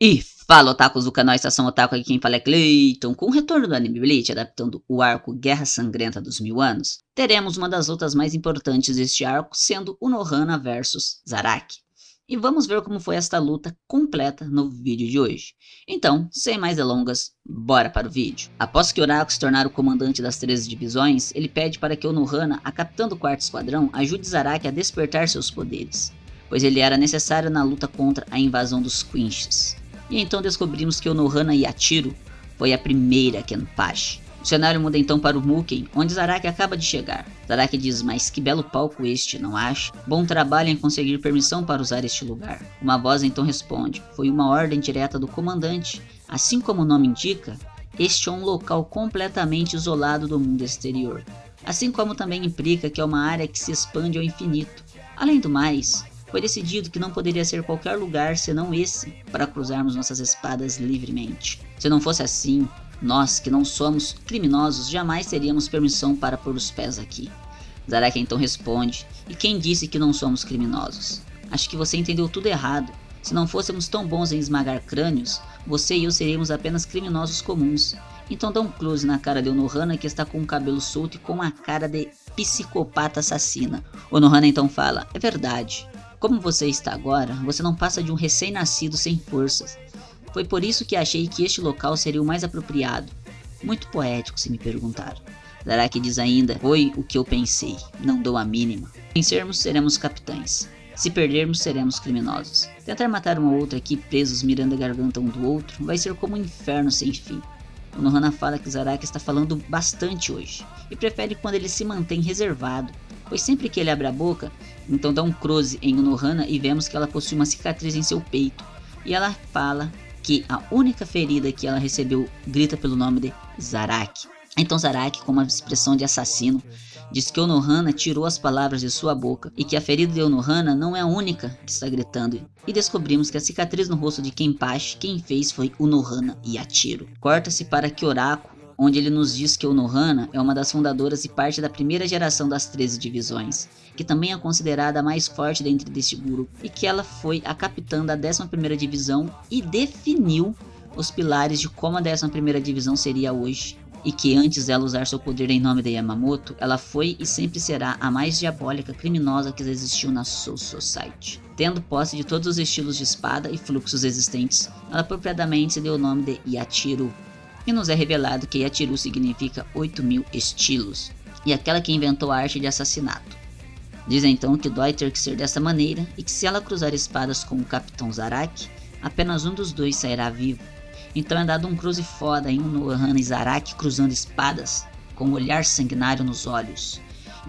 E fala, otakus do canal Estação Otaku, aqui quem fala é Clayton. Com o retorno do anime Bleach, adaptando o arco Guerra Sangrenta dos Mil Anos, teremos uma das lutas mais importantes deste arco, sendo Unohana vs Zaraki. E vamos ver como foi esta luta completa no vídeo de hoje. Então, sem mais delongas, bora para o vídeo. Após que Urako se tornar o comandante das 13 divisões, ele pede para que Unohana, a capitã do 4º esquadrão, ajude Zaraki a despertar seus poderes, pois ele era necessário na luta contra a invasão dos Quinches. E então descobrimos que Unohana Yachiro foi a primeira Kenpachi. O cenário muda então para o Muken, onde Zaraki acaba de chegar. Zaraki diz: mas que belo palco este, não acha? Bom trabalho em conseguir permissão para usar este lugar. Uma voz então responde: foi uma ordem direta do comandante. Assim como o nome indica, este é um local completamente isolado do mundo exterior. Assim como também implica que é uma área que se expande ao infinito. Além do mais, foi decidido que não poderia ser qualquer lugar senão esse para cruzarmos nossas espadas livremente. Se não fosse assim, nós que não somos criminosos jamais teríamos permissão para pôr os pés aqui. Zaraki então responde: e quem disse que não somos criminosos? Acho que você entendeu tudo errado. Se não fôssemos tão bons em esmagar crânios, você e eu seríamos apenas criminosos comuns. Então dá um close na cara de Unohana, que está com o cabelo solto e com a cara de psicopata assassina. Unohana então fala: é verdade. Como você está agora, você não passa de um recém-nascido sem forças. Foi por isso que achei que este local seria o mais apropriado. Muito poético, se me perguntar. Zaraki diz ainda: foi o que eu pensei, não dou a mínima. Se vencermos, seremos capitães. Se perdermos, seremos criminosos. Tentar matar um ou outro aqui presos mirando a garganta um do outro vai ser como um inferno sem fim. Unohana fala que Zaraki está falando bastante hoje, e prefere quando ele se mantém reservado, pois sempre que ele abre a boca, então dá um close em Unohana e vemos que ela possui uma cicatriz em seu peito. E ela fala que a única ferida que ela recebeu grita pelo nome de Zaraki. Então Zaraki, com uma expressão de assassino, diz que Unohana tirou as palavras de sua boca e que a ferida de Unohana não é a única que está gritando. E descobrimos que a cicatriz no rosto de Kenpachi, quem fez foi Unohana Yachiro. Corta-se para Kyorako, onde ele nos diz que Unohana é uma das fundadoras e parte da primeira geração das 13 divisões, que também é considerada a mais forte dentro deste grupo, e que ela foi a capitã da 11ª divisão e definiu os pilares de como a 11ª divisão seria hoje, e que antes dela usar seu poder em nome de Yamamoto, ela foi e sempre será a mais diabólica criminosa que existiu na Soul Society. Tendo posse de todos os estilos de espada e fluxos existentes, ela apropriadamente se deu o nome de Yachiro. E nos é revelado que Yachiro significa 8.000 estilos, e aquela que inventou a arte de assassinato. Diz então que dói ter que ser dessa maneira, e que se ela cruzar espadas com o Capitão Zaraki, apenas um dos dois sairá vivo. Então é dado um cruze foda em Unohana e Zaraki cruzando espadas, com um olhar sanguinário nos olhos.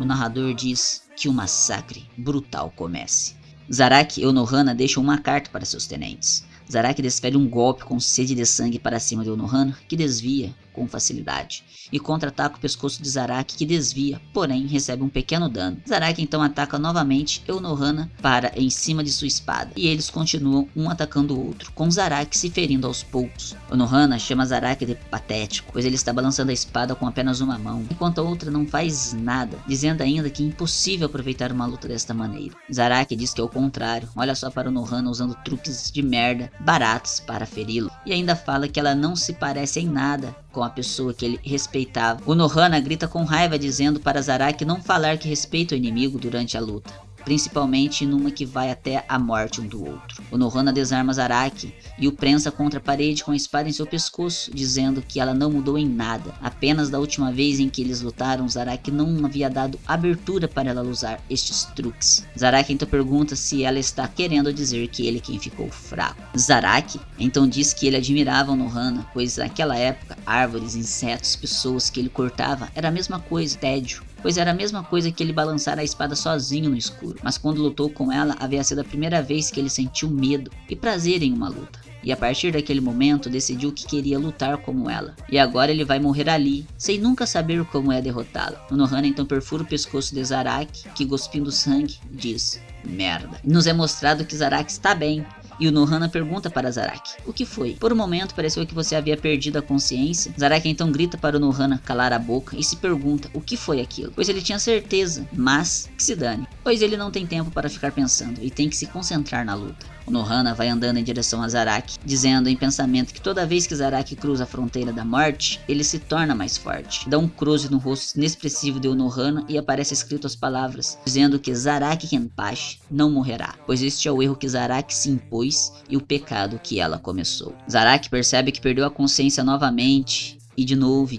O narrador diz que o massacre brutal comece. Zaraki e Unohana deixam uma carta para seus tenentes. Zaraki desfere um golpe com sede de sangue para cima de Unohana, que desvia com facilidade, e contra-ataca o pescoço de Zaraki, que desvia, porém recebe um pequeno dano. Zaraki então ataca novamente e Unohana para em cima de sua espada, e eles continuam um atacando o outro, com Zaraki se ferindo aos poucos. Unohana chama Zaraki de patético, pois ele está balançando a espada com apenas uma mão, enquanto a outra não faz nada, dizendo ainda que é impossível aproveitar uma luta desta maneira. Zaraki diz que é o contrário, olha só para Unohana usando truques de merda baratos para feri-lo, e ainda fala que ela não se parece em nada com a pessoa que ele respeitava. Unohana grita com raiva, dizendo para Zaraki não falar que respeita o inimigo durante a luta, principalmente numa que vai até a morte um do outro. Unohana desarma Zaraki e o prensa contra a parede com a espada em seu pescoço, dizendo que ela não mudou em nada. Apenas da última vez em que eles lutaram, Zaraki não havia dado abertura para ela usar estes truques. Zaraki então pergunta se ela está querendo dizer que ele é quem ficou fraco. Zaraki então diz que ele admirava Unohana, pois naquela época árvores, insetos, pessoas que ele cortava era a mesma coisa, tédio, pois era a mesma coisa que ele balançar a espada sozinho no escuro. Mas quando lutou com ela, havia sido a primeira vez que ele sentiu medo e prazer em uma luta. E a partir daquele momento decidiu que queria lutar como ela. E agora ele vai morrer ali, sem nunca saber como é derrotá-la. Unohana então perfura o pescoço de Zaraki, que cuspindo sangue, diz: merda. E nos é mostrado que Zaraki está bem. E Unohana pergunta para Zaraki: o que foi? Por um momento pareceu que você havia perdido a consciência. Zaraki então grita para Unohana calar a boca e se pergunta o que foi aquilo, pois ele tinha certeza, mas que se dane. pois ele não tem tempo para ficar pensando e tem que se concentrar na luta. O Nohana vai andando em direção a Zaraki, dizendo em pensamento que toda vez que Zaraki cruza a fronteira da morte, ele se torna mais forte. Dá um close no rosto inexpressivo de Nohana e aparece escrito as palavras, dizendo que Zaraki Kenpachi não morrerá, pois este é o erro que Zaraki se impôs e o pecado que ela começou. Zaraki percebe que perdeu a consciência novamente, e de novo,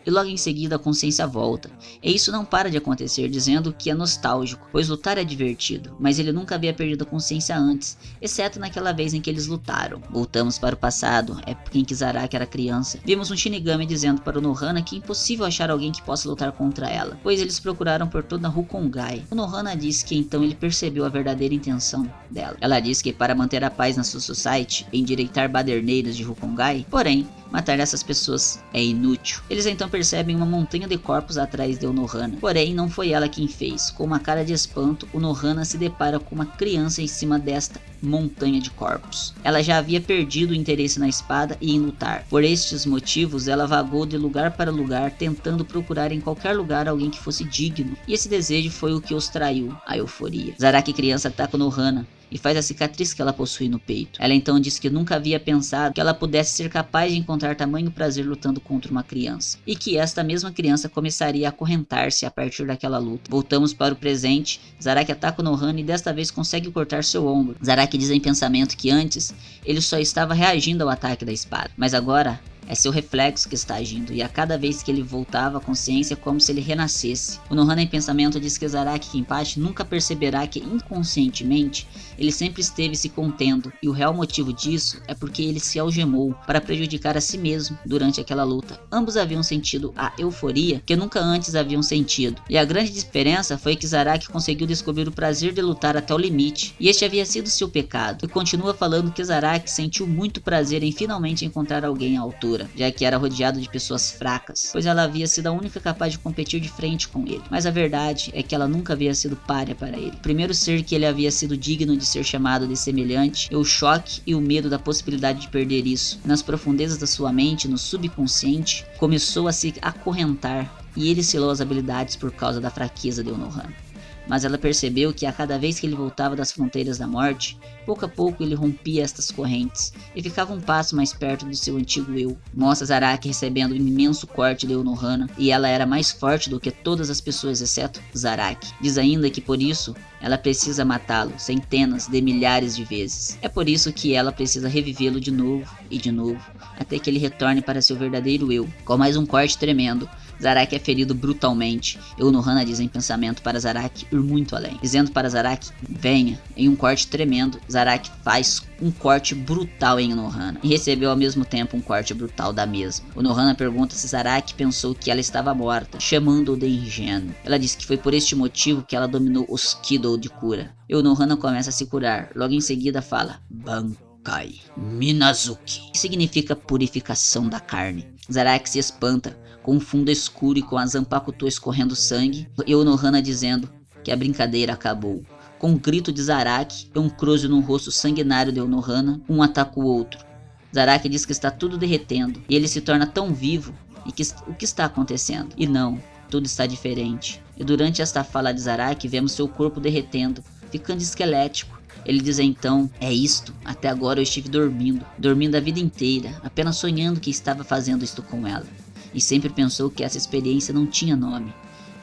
e logo em seguida a consciência volta. E isso não para de acontecer, dizendo que é nostálgico, pois lutar é divertido, mas ele nunca havia perdido a consciência antes, exceto naquela vez em que eles lutaram. Voltamos para o passado, época em que Zaraki era criança. Vimos um Shinigami dizendo para o Nohana que é impossível achar alguém que possa lutar contra ela, pois eles procuraram por toda a Rukongai. O Nohana disse que então ele percebeu a verdadeira intenção dela. Ela disse que para manter a paz na sua society, endireitar baderneiros de Rukongai, porém, matar essas pessoas é inútil. Eles então percebem uma montanha de corpos atrás de Nohana, porém não foi ela quem fez. Com uma cara de espanto, o Nohana se depara com uma criança em cima desta montanha de corpos. Ela já havia perdido o interesse na espada e em lutar. Por estes motivos, ela vagou de lugar para lugar, tentando procurar em qualquer lugar alguém que fosse digno. E esse desejo foi o que os traiu, a euforia. Zaraki criança ataca o Nohana e faz a cicatriz que ela possui no peito. Ela então diz que nunca havia pensado que ela pudesse ser capaz de encontrar tamanho prazer lutando contra uma criança, e que esta mesma criança começaria a acorrentar-se a partir daquela luta. Voltamos para o presente. Zaraki ataca o Nohana e desta vez consegue cortar seu ombro. Zaraki diz em pensamento que antes ele só estava reagindo ao ataque da espada, mas agora é seu reflexo que está agindo, e a cada vez que ele voltava à consciência é como se ele renascesse. O Nohana em pensamento diz que Zaraki Kenpachi nunca perceberá que inconscientemente ele sempre esteve se contendo, e o real motivo disso é porque ele se algemou para prejudicar a si mesmo durante aquela luta. Ambos haviam sentido a euforia que nunca antes haviam sentido, e a grande diferença foi que Zaraki conseguiu descobrir o prazer de lutar até o limite, e este havia sido seu pecado. E continua falando que Zaraki sentiu muito prazer em finalmente encontrar alguém à altura, já que era rodeado de pessoas fracas, pois ela havia sido a única capaz de competir de frente com ele. Mas a verdade é que ela nunca havia sido pária para ele. O primeiro ser que ele havia sido digno de ser chamado de semelhante, e o choque e o medo da possibilidade de perder isso, nas profundezas da sua mente, no subconsciente, começou a se acorrentar, e ele selou as habilidades por causa da fraqueza de Nohana. Mas ela percebeu que a cada vez que ele voltava das fronteiras da morte, pouco a pouco ele rompia estas correntes e ficava um passo mais perto do seu antigo eu. Mostra Zaraki recebendo um imenso corte de Nohana, e ela era mais forte do que todas as pessoas exceto Zaraki. Diz ainda que por isso ela precisa matá-lo centenas de milhares de vezes. É por isso que ela precisa revivê-lo de novo e de novo, até que ele retorne para seu verdadeiro eu. Com mais um corte tremendo, Zaraki é ferido brutalmente, e o Nohana diz em pensamento para Zaraki ir muito além, dizendo para Zaraki, venha. Em um corte tremendo, Zaraki faz um corte brutal em Nohana, e recebeu ao mesmo tempo um corte brutal da mesma. O Nohana pergunta se Zaraki pensou que ela estava morta, chamando-o de ingênuo. Ela diz que foi por este motivo que ela dominou os Kido de cura. E o Nohana começa a se curar, logo em seguida fala, Bankai Minazuki, que significa purificação da carne. Zaraki se espanta, com um fundo escuro e com a Zanpakuto escorrendo sangue, e o Nohana dizendo que a brincadeira acabou. Com um grito de Zaraki e um cruze no rosto sanguinário de Nohana, um ataca o outro. Zaraki diz que está tudo derretendo, e ele se torna tão vivo, e que o que está acontecendo? E não, tudo está diferente. E durante esta fala de Zaraki, vemos seu corpo derretendo, ficando esquelético. Ele diz então, é isto, até agora eu estive dormindo a vida inteira, apenas sonhando que estava fazendo isto com ela. E sempre pensou que essa experiência não tinha nome.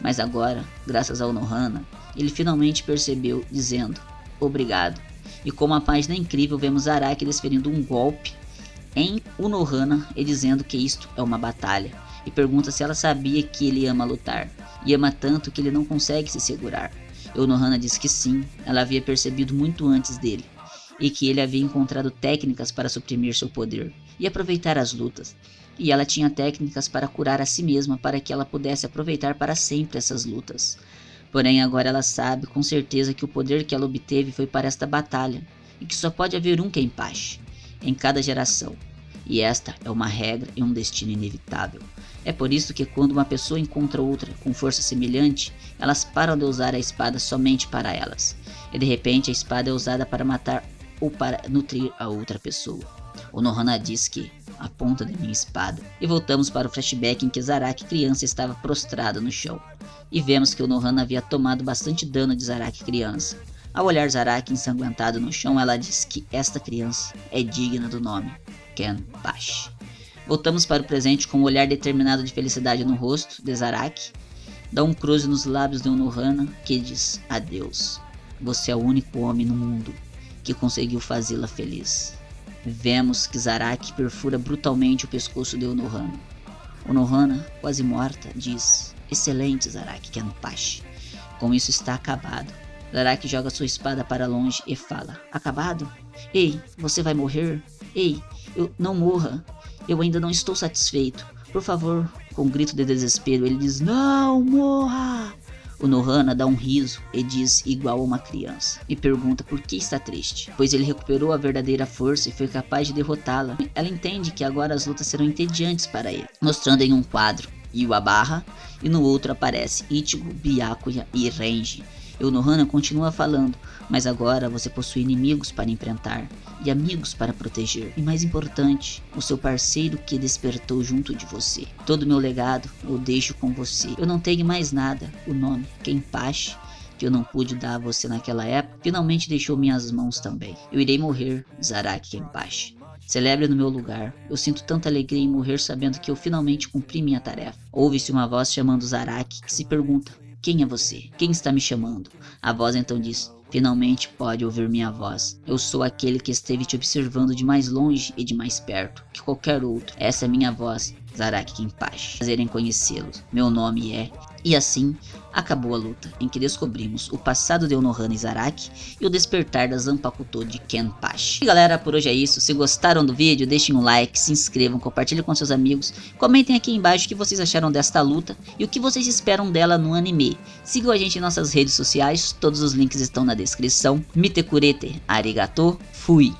Mas agora, graças ao Nohana, ele finalmente percebeu, dizendo, obrigado. E com uma página incrível vemos Zaraki desferindo um golpe em Nohana e dizendo que isto é uma batalha. E pergunta se ela sabia que ele ama lutar, e ama tanto que ele não consegue se segurar. E Nohana diz que sim, ela havia percebido muito antes dele, e que ele havia encontrado técnicas para suprimir seu poder e aproveitar as lutas. E ela tinha técnicas para curar a si mesma para que ela pudesse aproveitar para sempre essas lutas. Porém agora ela sabe com certeza que o poder que ela obteve foi para esta batalha, e que só pode haver um Kenpachi em cada geração. E esta é uma regra e um destino inevitável. É por isso que quando uma pessoa encontra outra com força semelhante, elas param de usar a espada somente para elas. E de repente a espada é usada para matar ou para nutrir a outra pessoa. O Nohana diz que a ponta da minha espada. E voltamos para o flashback em que Zaraki criança estava prostrada no chão. E vemos que o Nohana havia tomado bastante dano de Zaraki criança. Ao olhar Zaraki ensanguentado no chão, ela diz que esta criança é digna do nome Kenpachi. Voltamos para o presente com um olhar determinado de felicidade no rosto de Zaraki. Dá um cruze nos lábios de Nohana que diz adeus. Você é o único homem no mundo que conseguiu fazê-la feliz. Vemos que Zaraki perfura brutalmente o pescoço de Nohana. Nohana, quase morta, diz: excelente, Zaraki Kenpachi. Com isso está acabado. Zaraki joga sua espada para longe e fala: acabado? Ei, você vai morrer? Ei, não morra. Eu ainda não estou satisfeito. Por favor. Com um grito de desespero, ele diz: não morra! O Nohana dá um riso e diz igual a uma criança. E pergunta por que está triste, pois ele recuperou a verdadeira força e foi capaz de derrotá-la. Ela entende que agora as lutas serão entediantes para ele, mostrando em um quadro Iwabara e no outro aparece Ichigo, Byakuya e Renji. E o Nohana continua falando: mas agora você possui inimigos para enfrentar e amigos para proteger. E mais importante, o seu parceiro que despertou junto de você. Todo meu legado eu deixo com você. Eu não tenho mais nada. O nome Kenpachi, que eu não pude dar a você naquela época, finalmente deixou minhas mãos também. Eu irei morrer, Zaraki Kenpachi. Celebre no meu lugar. Eu sinto tanta alegria em morrer sabendo que eu finalmente cumpri minha tarefa. Ouve-se uma voz chamando Zaraki, que se pergunta: quem é você? Quem está me chamando? A voz então diz: finalmente pode ouvir minha voz. Eu sou aquele que esteve te observando de mais longe e de mais perto que qualquer outro. Essa é minha voz, Zaraki Kenpachi. Prazer em conhecê-lo. Meu nome é... E assim, acabou a luta, em que descobrimos o passado de Nohana e Zaraki e o despertar da Zanpakuto de Kenpachi. E galera, por hoje é isso. Se gostaram do vídeo, deixem um like, se inscrevam, compartilhem com seus amigos, comentem aqui embaixo o que vocês acharam desta luta e o que vocês esperam dela no anime. Sigam a gente em nossas redes sociais, todos os links estão na descrição. Mite kurete, arigato, fui!